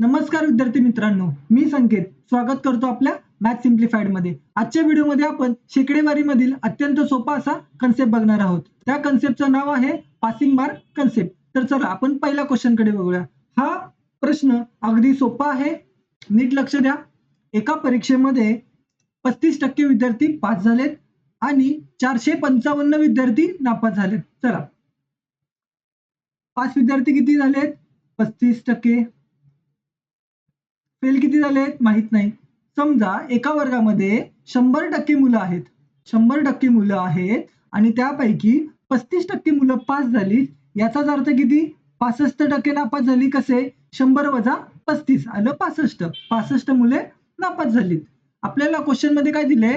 नमस्कार विद्यार्थी मित्रांनो, मी संकेत स्वागत करतो आपल्या मॅथ सिम्प्लिफाईड मध्ये. आजच्या व्हिडिओमध्ये आपण शेकडेवारीमधील अत्यंत सोपा असा कन्सेप्ट बघणार आहोत. त्या कन्सेप्टचं नाव आहे पासिंग मार्क कन्सेप्ट. तर चला आपण पहिल्या क्वेश्चन कडे बघूया. हा प्रश्न अगदी सोपा आहे, नीट लक्ष द्या. एका परीक्षेमध्ये 35% विद्यार्थी पास झालेत आणि 455 विद्यार्थी नापास झालेत. चला, पास विद्यार्थी किती झालेत? 35%. फेल किती झालेत माहित नाही. समजा एका वर्गामध्ये 100% मुलं आहेत, 100% मुलं आहेत आणि त्यापैकी 35% मुलं पास झाली. याचाच अर्थ किती? 65% नापास झाली. कसे? 100 वजा 35 आलं 65. 65 मुले नापास झालीत. आपल्याला क्वेश्चन मध्ये काय दिले?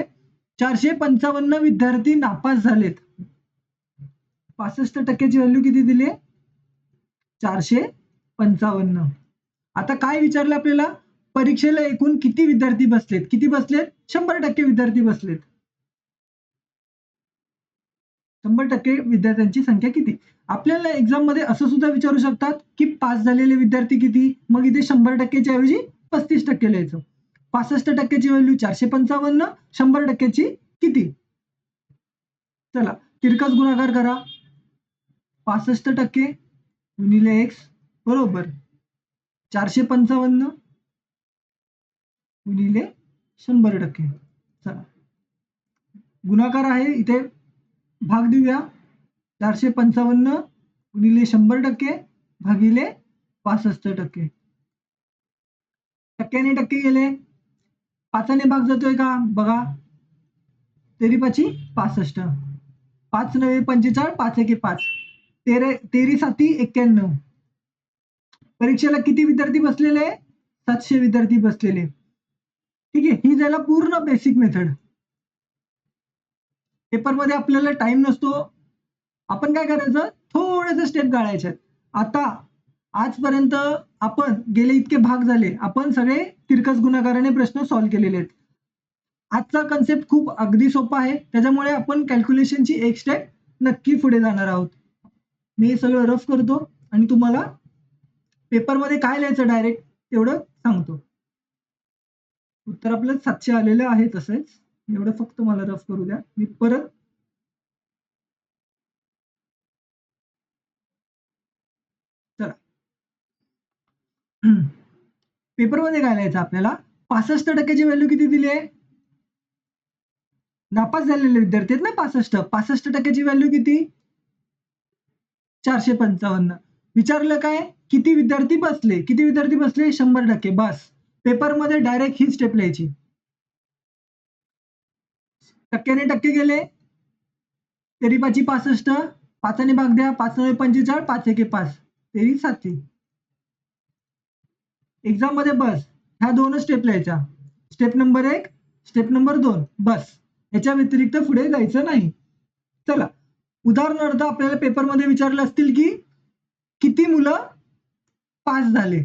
455 विद्यार्थी नापास झालेत. 65%ची व्हॅल्यू किती दिली? 455. आता काय विचारलं आपल्याला? परीक्षेला एकूण किती विद्यार्थी बसलेत? किती बसलेत? 100% विद्यार्थी बसलेत. 100% विद्यार्थ्यांची संख्या किती? आपल्याला एक्झाम मध्ये असं सुद्धा विचारू शकतात की पास झालेले विद्यार्थी किती? मग इथे 100%च्या ऐवजी 35% लिहायचं. 65%ची व्हॅल्यू 455, 100%ची किती? चला, तिरकस गुणाकार करा. 65% गुणिले x बरोबर 455 गुणिले 100%. चला, गुणाकार आहे इथे भाग देऊया. 455 गुणिले 100% भागिले 65%. टक्क्याने टक्के गेले, पाचाने भाग जातोय का बघा. 3 65, 5 9 45, 5 1 5, 13 7 91. परीक्षेला किती विद्यार्थी बसलेले? 700 विद्यार्थी बसलेले. ठीक आहे, ही झाला पूर्ण बेसिक मेथड. पेपरमध्ये आपल्याला टाइम नसतो, आपण काय करायचं? थोडेसे स्टेप गाळायचे. आता आजपर्यंत आपण गेले इतके भाग झाले, आपण सगळे तिरकस गुणाकाराने प्रश्न सॉल्व्ह केलेले आहेत. आजचा कन्सेप्ट खूप अगदी सोपा आहे, त्याच्यामुळे आपण कॅल्क्युलेशनची एक स्टेप नक्की पुढे जाणार आहोत. मी हे सगळं रफ करतो आणि तुम्हाला पेपरमध्ये काय लिहायचं डायरेक्ट तेवढं सांगतो. उत्तर आपलं 700 आलेलं आहे. तसंच एवढं फक्त मला रफ करू द्या. मी परत चला पेपरमध्ये काय लिहायचं आपल्याला? 65%ची व्हॅल्यू किती दिली आहे? नापास झालेले विद्यार्थी आहेत ना 65. 65%ची व्हॅल्यू किती? 455. विचारलं काय? किती विद्यार्थी बसले? किती विद्यार्थी बसले? 100%. बस, पेपरमध्ये डायरेक्ट ही स्टेप लिहायची. टक्क्याने टक्के गेले, 3 5 65, 5 ने भाग द्या, 5 9 45, 5 1 5, 13 7. एक्झाम मध्ये बस ह्या दोनच स्टेप लिहायच्या. स्टेप नंबर 1, स्टेप नंबर 2, बस. याच्या व्यतिरिक्त पुढे जायचं नाही. चला, उदाहरणार्थ आपल्याला पेपरमध्ये विचारलं असतील की किती मुलं पास झाले.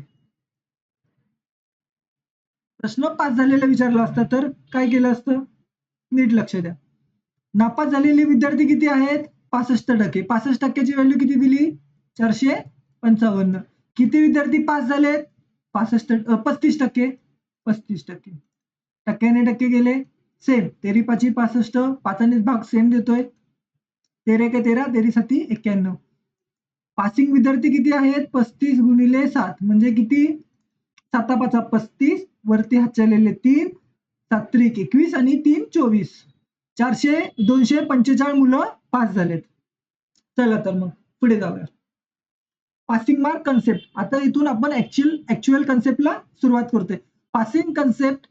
प्रश्न पास झालेला विचारला असता तर काय केलं असतं? नीट लक्ष द्या. नापास झालेले विद्यार्थी किती आहेत? 65%. 65%ची व्हॅल्यू किती दिली? 455. किती विद्यार्थी पास झालेत? 35%. 35%. टक्क्याने टक्के गेले, सेम. 13 5 65, 5 भाग सेम देतोय. 13 1 13, 13 7 91. पासिंग विद्यार्थी किती आहेत? 35 गुणिले 7 म्हणजे किती? 7 5 35, वरती हातचलेले 3, 7 3 21 आणि 3 24. 245 मुलं पास झालेत. चला तर मग पुढे जाऊया. Passing mark concept. आता इथून आपण ऍक्च्युअल कन्सेप्टला सुरुवात करतोय. पासिंग कन्सेप्ट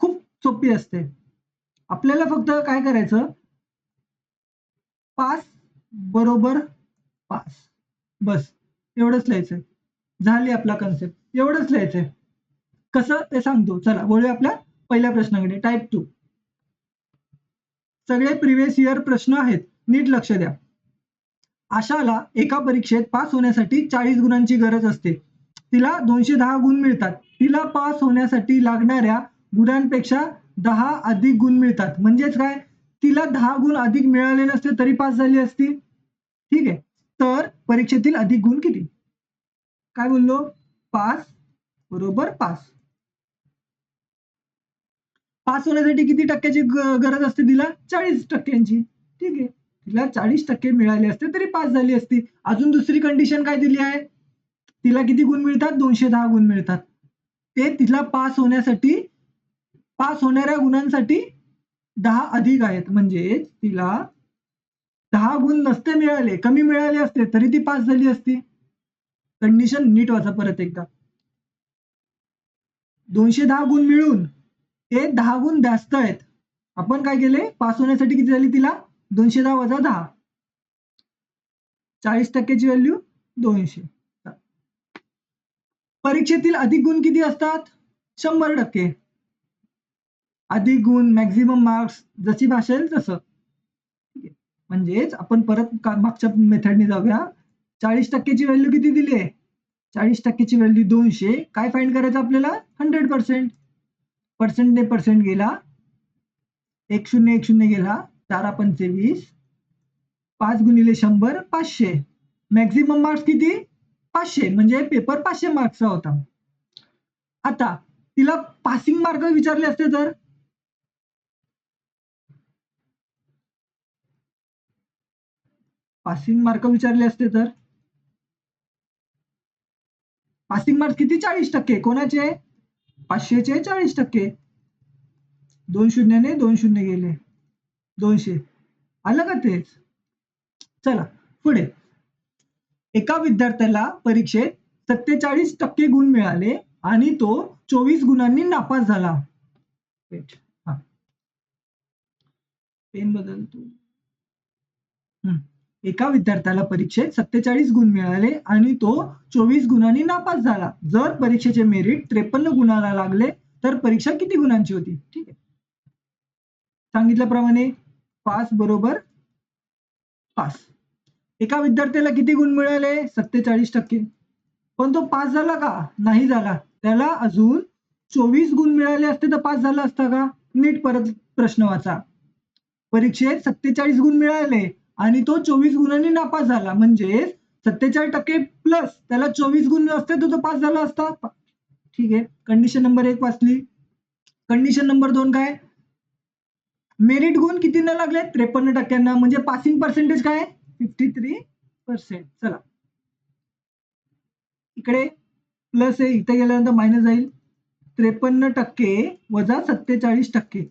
खूप सोपी असते. आपल्याला फक्त काय करायचं? पास बरोबर पास, बस एवढंच लिहायचंय. झाली आपला कन्सेप्ट, एवढंच लिहायचंय. कसं ते सांगतो. चला बोलूया आपल्या पहिल्या प्रश्नाकडे. टाइप 2. सगळे प्रिव्हियस इयर प्रश्न आहेत, नीट लक्ष द्या. आशाला एका परीक्षेत पास होण्यासाठी 40 गुणांची गरज असते. तिला 210 गुण मिळतात. तिला पास होण्यासाठी लागणाऱ्या गुणांपेक्षा 10 अधिक गुण मिळतात. म्हणजेच काय? तिला 10 गुण अधिक मिळाले नसते तरी पास झाली असती. ठीक आहे, तर परीक्षेतील अधिक गुण किती? काय बोललो? पास बरोबर 5. पास होण्यासाठी किती टक्क्याची गरज असते तिला? 40%. ठीक आहे, तिला 40% मिळाले असते तरी पास झाली असती. अजून दुसरी कंडिशन काय दिली आहे? तिला किती गुण मिळतात? 210 गुण मिळतात. ते तिला पास होण्यासाठी, पास होणाऱ्या गुणांसाठी 10 अधिक आहेत. म्हणजे तिला 10 गुण नसते मिळाले, कमी मिळाले असते तरी ती पास झाली असती. कंडिशन नीट वाचा परत एकदा. 210 गुण मिळून ते 10 गुण जास्त आहेत. आपण काय केले? पास होण्यासाठी किती झाली तिला? 210 वजा 10. 40%ची व्हॅल्यू 200. परीक्षेतील अधिक गुण किती असतात? 100%. अधिक गुण, मॅक्झिमम मार्क्स जशी भाषा येईल तसं. म्हणजेच आपण परत मागच्या मेथडने जाऊया. 40%ची व्हॅल्यू किती दिली आहे? 40%ची व्हॅल्यू 200. काय फाइंड करायचं आपल्याला? 100%. पर्सेंटने पर्सेंट गेला, 1 0 1 0 गेला, 4 25, 5 गुणिले 100 500. मॅक्झिमम मार्क्स किती? 500. म्हणजे पेपर 500 मार्क्सचा होता. आता तिला पासिंग मार्क विचारले असते तर? पासिंग मार्क विचारले असते तर? पासिंग मार्क्स किती? 40%. कोणाचे? 500चे 40%. 2 शून्याने 2 शून्य गेले, 200. आलं का तेच? चला पुढे. एका विद्यार्थ्याला परीक्षेत 47% गुण मिळाले आणि तो 24 गुणांनी नापास झाला. पेन बदलतो. एका विद्यार्थ्याला परीक्षेत 47 गुण मिळाले आणि तो 24 गुणांनी नापास झाला. जर परीक्षेचे मेरिट 53 गुणाला लागले तर परीक्षा किती गुणांची होती? ठीक आहे, सांगितल्याप्रमाणे पास बरोबर पास. एका विद्यार्थ्याला किती गुण मिळाले? 47%. पण तो पास झाला का? नाही झाला. त्याला अजून 24 गुण मिळाले असते तर पास झाला असता का? नीट परत प्रश्न वाचा. परीक्षेत 47 गुण मिळाले आणि तो 24 गुणांनी नापास झाला. म्हणजे 47% प्लस त्याला 24 गुण असते तर तो पास झाला असता. ठीक आहे, कंडिशन नंबर 1 वाचली. कंडिशन नंबर 2 काय? मेरिट गुण किती न लागले? 53%. म्हणजे पासिंग पर्सेंटेज काय? 53%. चला इकडे प्लस आहे, इथे गेल्यानंतर मायनस जाईल. 53% वजा 47%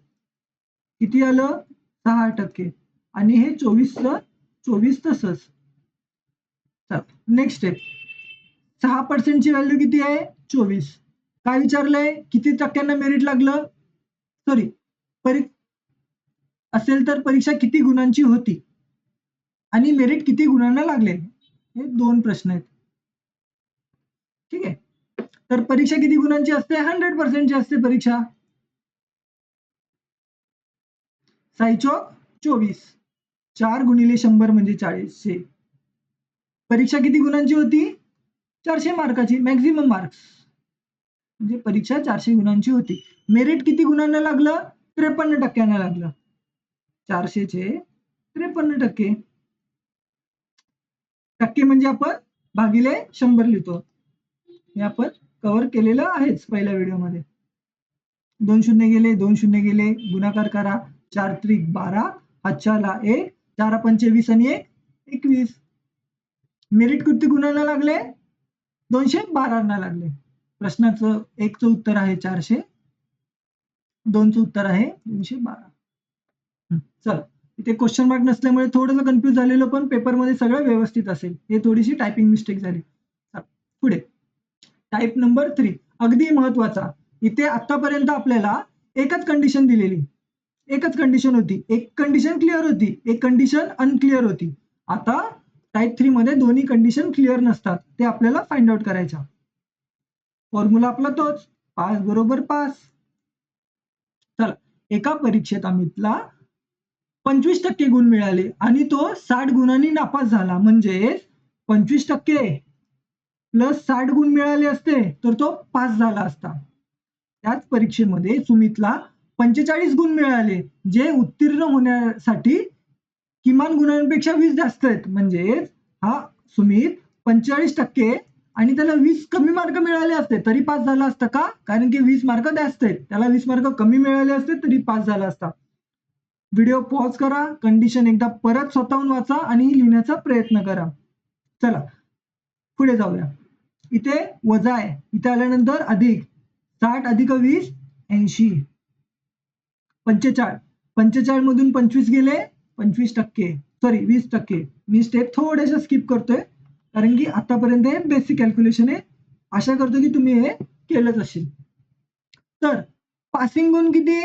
किती आलं? 6%. आणि हे 24 तसंच. Next step. 6% ची व्हॅल्यू किती आहे? 24. काय विचारलंय? किती टक्क्यांना मेरिट लागलं? सॉरी, असेल तर परीक्षा किती गुणांची होती आणि मेरिट किती गुणांना लागले? हे 2 प्रश्न आहेत. ठीक आहे, तर परीक्षा किती गुणांची असते? 100% असते परीक्षा. साईचोक 24. 4 गुणिले 100 म्हणजे 400. परीक्षा किती गुणांची होती? 400 मार्काची. मॅक्झिमम मार्क्स म्हणजे परीक्षा 400 गुणांची होती. मेरिट किती गुणांना लागलं? 53% लागलं. 400चे 53%. टक्के म्हणजे आपण भागिले 100 लिहितो. हे आपण कव्हर केलेलं आहेच पहिल्या व्हिडिओमध्ये. 2 शून्य गेले, 2 शून्य गेले, गुणाकार करा. 4 त्रिक 12, हातच्याला 1, 4 25 आणि 1 21. मेरिट किती गुणांना लागले? 212 लागले. प्रश्नाचं 1चं उत्तर आहे 400, 2चं उत्तर आहे 212. चला, इथे क्वेश्चन मार्क नसल्यामुळे थोडंसं कन्फ्युज झालेलं, पण पेपरमध्ये सगळं व्यवस्थित असेल. हे थोडीशी टायपिंग मिस्टेक झाली. पुढे टाईप नंबर 3, अगदी महत्वाचा. इथे आतापर्यंत आपल्याला एकच कंडिशन दिलेली, एकच कंडिशन होती. एक कंडिशन क्लिअर होती, एक कंडिशन अनक्लिअर होती. आता टाईप 3 मध्ये दोन्ही कंडिशन क्लिअर नसतात, ते आपल्याला फाइंड आउट करायच्या. फॉर्म्युला आपला तोच, पास बरोबर पास. चला, एका परीक्षेत अमितला 25% गुण मिळाले आणि तो 60 गुणांनी नापास झाला. म्हणजे 25% प्लस 60 गुण मिळाले असते तर तो पास झाला असता. त्याच परीक्षेमध्ये सुमितला 45 गुण मिळाले, जे उत्तीर्ण होण्यासाठी किमान गुणांपेक्षा 20 जास्त आहेत. म्हणजे हा सुमित 45% आणि त्याला 20 कमी मार्क मिळाले असते तरी पास झाला असता का? कारण की 20 मार्क जास्त आहेत, त्याला 20 मार्क कमी मिळाले असते तरी पास झाला असता. व्हिडिओ पॉज करा, कंडिशन एकदा परत स्वतःहून वाचा आणि लिहिण्याचा प्रयत्न करा. चला पुढे जाऊया. इथे वजा आहे, इथे आल्यानंतर अधिक. 60 अधिक 20 80. 45 45 मधून 25 गेले 25%, सॉरी 20%. मी स्टेप थोड्याशा स्किप करतोय कारण की आतापर्यंत हे बेसिक कॅल्क्युलेशन आहे. आशा करतो की तुम्ही हे केलंच असेल. तर पासिंग गुण किती?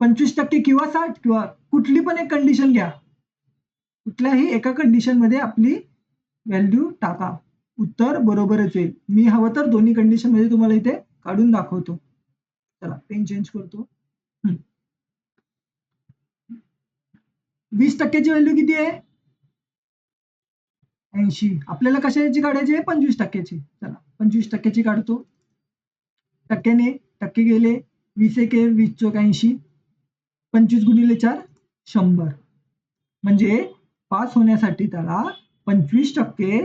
25% किंवा 60 किंवा कुठली पण एक कंडिशन घ्या. कुठल्याही एका कंडिशन मध्ये आपली व्हॅल्यू टाका, उत्तर बरोबरच येईल. मी हवं तर दोन्ही कंडिशन मध्ये तुम्हाला इथे काढून दाखवतो. चला पेन चेंज करतो. 20%ची व्हॅल्यू किती आहे? 80. आपल्याला कशाची काढायची आहे? 25%ची. चला 25%ची काढतो. टक्क्याने टक्के गेले 20 एक 20 चौक 80. 25 गुणिले 4 100. म्हणजे पास होण्यासाठी त्याला 25%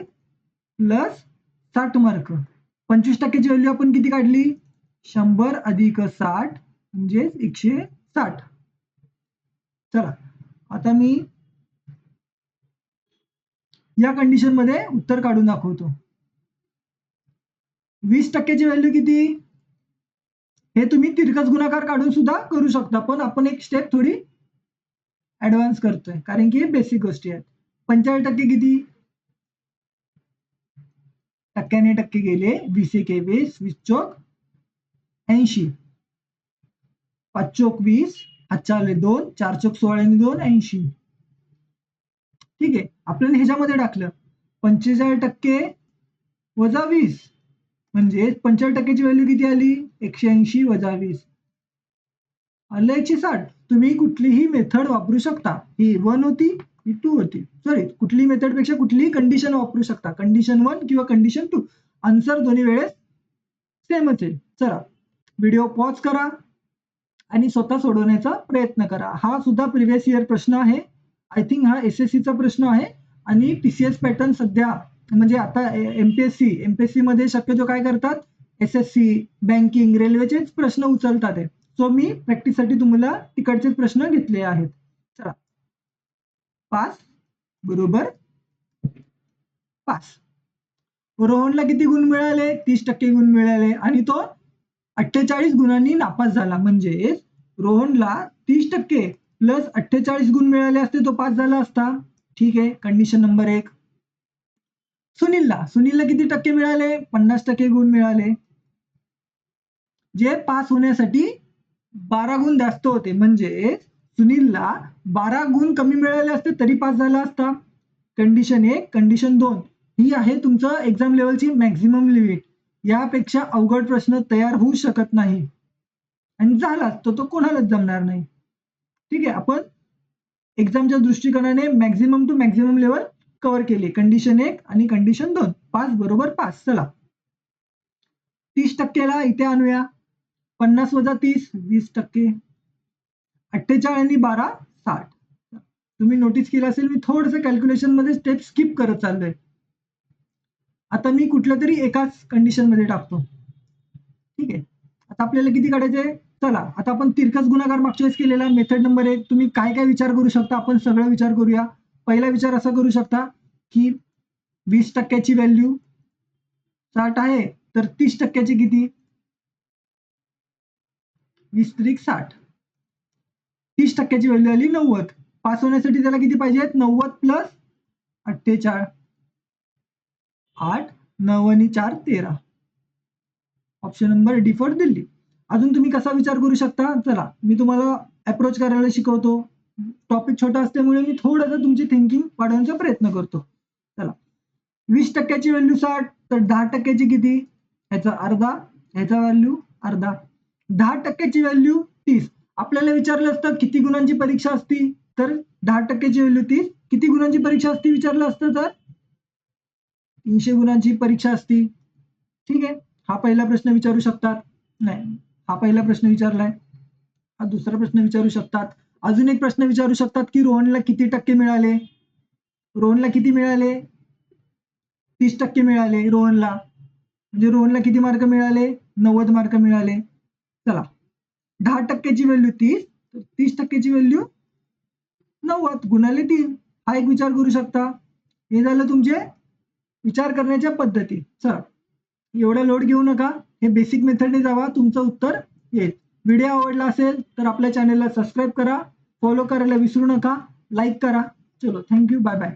प्लस 60 मार्क. 25%ची व्हॅल्यू आपण किती काढली? 100 अधिक 60 म्हणजे 160. चला आता मी या कंडिशन मध्ये उत्तर काढून दाखवतो. 20%ची व्हॅल्यू किती? हे तुम्ही तिरकस गुणाकार काढून सुद्धा करू शकता, पण आपण एक स्टेप थोडी ऍडव्हान्स करतोय कारण की बेसिक गोष्टी आहेत. 45% किती? टक्क्याने टक्के गेले 20 एक 20 20 चौक 80. 5 चौक 20 हातचाले 2 4 चौक 16 आणि 2 80. ठीक आहे, आपल्याला ह्याच्यामध्ये टाकलं 45% वजा 20 म्हणजे 45%ची व्हॅल्यू किती आली? 180 वजा 20 आलं 160. तुम्ही कुठलीही मेथड वापरू शकता. ही 1 होती, ही 2 होती. सॉरी, कुठलीही मेथड पेक्षा कुठलीही कंडिशन वापरू शकता. कंडिशन 1 किंवा कंडिशन 2. आन्सर दोन्ही वेळेस सेमच आहे. चला व्हिडिओ पॉज करा आणि स्वतः सोडवण्याचा प्रयत्न करा. हा सुद्धा प्रिव्हियस इयर प्रश्न आहे. आय थिंक हा SSCचा प्रश्न आहे आणि TCS पॅटर्न सध्या म्हणजे आता एमपीएससी मध्ये शक्यतो काय करतात? SSC, बँकिंग, रेल्वेचेच प्रश्न उचलतात. सो मी प्रॅक्टिससाठी तुम्हाला तिकडचेच प्रश्न घेतले आहेत. चला पास बरोबर पास. रोहनला किती गुण मिळाले? 30% गुण मिळाले आणि तो 48 गुणांनी नापास झाला. म्हणजे रोहनला 30% प्लस 48 गुण मिळाले असते तो पास झाला असता. ठीक आहे, कंडिशन नंबर 1. सुनीलला किती टक्के मिळाले? 50% गुण मिळाले. जे पास होण्यासाठी 12 गुण जास्त होते. म्हणजे सुनीलला 12 गुण कमी मिळाले असते तरी पास झाला असता. कंडिशन 1. कंडिशन 2 ही आहे तुमचं एक्झाम लेवलची मॅक्झिमम लिमिट. यापेक्षा अवघड प्रश्न तयार होऊ शकत नाही आणि झालाच तो कोणालाच जमणार नाही. ठीक आहे, आपण एक्झामच्या दृष्टिकोनाने maximum to maximum level cover केले. कंडिशन 1 आणि कंडिशन 2. पास बरोबर पास. चला 30%ला इथे आणूया. 50 वजा 30 20%. 48 आणि 12 60. तुम्ही नोटीस केलं असेल मी थोडंसं कॅल्क्युलेशन मध्ये स्टेप स्किप करत चाललोय. आता मी कुठल्या तरी एकाच कंडिशन मध्ये टाकतो. ठीक आहे, आता आपल्याला किती काढायचे? चला आता आपण तिरकस गुणाकार मागच्या वेळेस केलेला मेथड नंबर 1. तुम्ही काय काय विचार करू शकता? आपण सगळं विचार करूया. पहिला विचार असा करू शकता की 20%ची व्हॅल्यू 60 आहे तर 30%ची किती? 20 त्रिक 60. 30%ची व्हॅल्यू आली 90. पास होण्यासाठी त्याला किती पाहिजेत? 90 प्लस 48. 8 9 आणि 4 13. Option number D for Delhi. अजून तुम्ही कसा विचार करू शकता? चला मी तुम्हाला अप्रोच करायला शिकवतो. टॉपिक छोटा असल्यामुळे मी थोडंसं तुमची थिंकिंग वाढवण्याचा प्रयत्न करतो. चला 20%ची व्हॅल्यू 60 तर 10%ची किती? ह्याचा अर्धा, ह्याचा व्हॅल्यू अर्धा. 10%ची व्हॅल्यू 30. आपल्याला विचारलं असतं किती गुणांची परीक्षा असती? तर 10%ची व्हॅल्यू 30. किती गुणांची परीक्षा असती विचारलं असतं तर 300 गुणांची परीक्षा असती. ठीक आहे, हा पहिला प्रश्न विचारू शकतात. नाही, हा पहिला प्रश्न विचारलाय. हा दुसरा प्रश्न विचारू शकतात. अजून एक प्रश्न विचारू शकतात की रोहनला किती टक्के मिळाले? रोहनला किती मिळाले? 30% मिळाले रोहनला. म्हणजे रोहनला किती मार्क मिळाले? 90 मार्क मिळाले. चला 10%ची व्हॅल्यू 30, तर 30%ची व्हॅल्यू 90 गुणाले 3. हा एक विचार करू शकता. हे झालं तुमचे विचार करण्याच्या पद्धती. चला एवढा लोड घेऊ नका, हे बेसिक मेथडने जावा, तुमचं उत्तर येईल. व्हिडिओ आवडला असेल तर आपल्या चॅनलला सबस्क्राईब करा, फॉलो करायला विसरू नका, लाईक करा. चलो थँक्यू, बाय बाय.